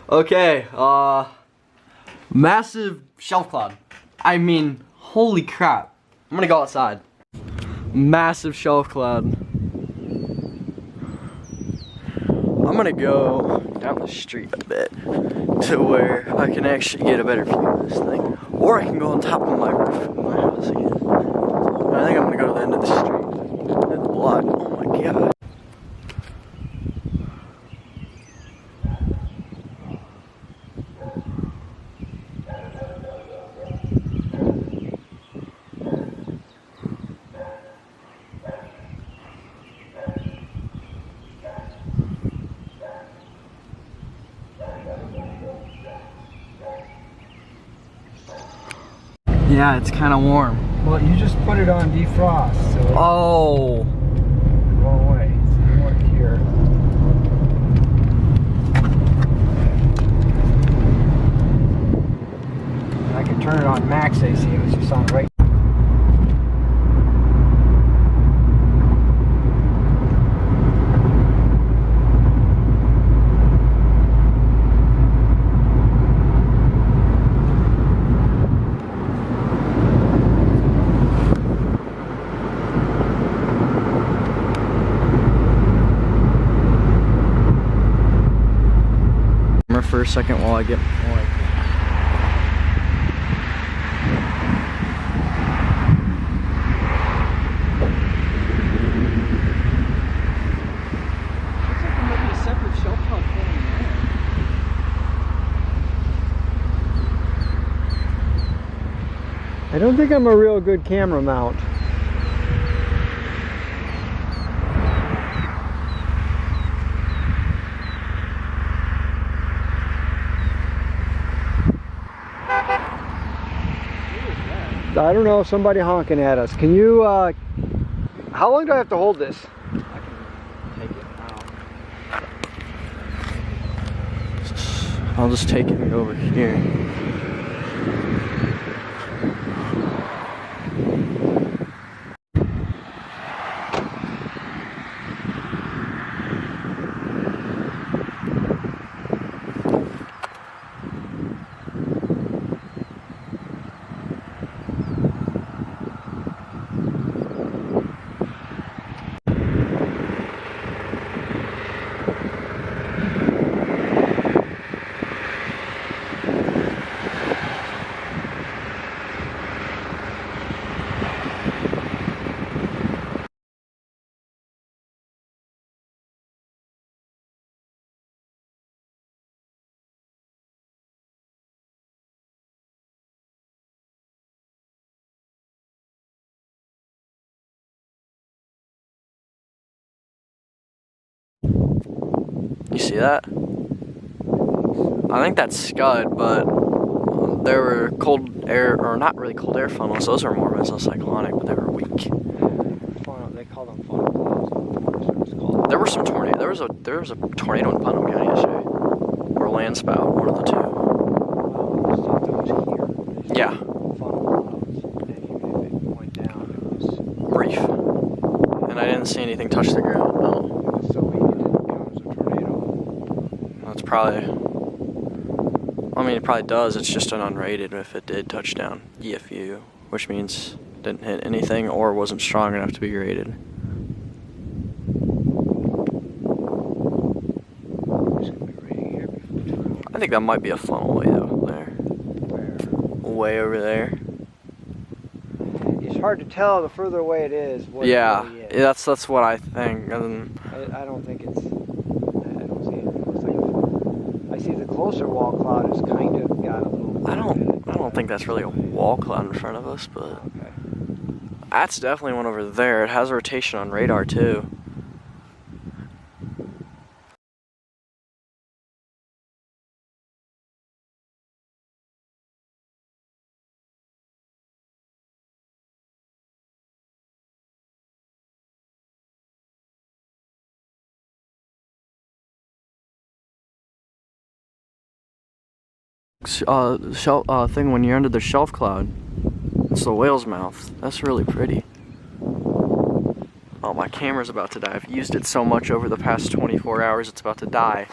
Okay, massive shelf cloud. I mean, holy crap. I'm gonna go outside. Massive shelf cloud. I'm gonna go down the street a bit to where I can actually get a better view of this thing. Or I can go on top of my roof of my house again. I think I'm gonna go to the end of the street. That block, oh my god. Yeah, it's kind of warm. Well, you just put it on defrost, so oh, the wrong way. So you want it here. And I can turn it on max AC. It was just on right. For a second while I get like there might be a separate shelf cloud forming there. I don't think I'm a real good camera mount. I don't know, somebody honking at us. Can you, how long do I have to hold this? I can take it now. I'll just take it over here. You see that? I think that's scud, but there were cold air, or not really cold air funnels. Those are more mesocyclonic, but they were weak. They call them funnel clouds. There were some tornado. There was a tornado in Putnam County yesterday, or land spout, one of the two. Yeah. Brief. And I didn't see anything touch the ground. No. That's probably. I mean, it probably does. It's just an unrated if it did touch down. EFU, which means it didn't hit anything or wasn't strong enough to be rated. I think that might be a funnel way over there. Where? Way over there. It's hard to tell the further away it is. What Yeah, it really is. that's what I think. And I don't think it's. I don't see it. It looks like a funnel. I see the closer wall cloud has kind of got a little. I don't think that's really a wall cloud in front of us, but Okay. that's definitely one over there. It has rotation on radar too. Thing when you're under the shelf cloud. It's the whale's mouth. That's really pretty. Oh, my camera's about to die. I've used it so much over the past 24 hours, it's about to die.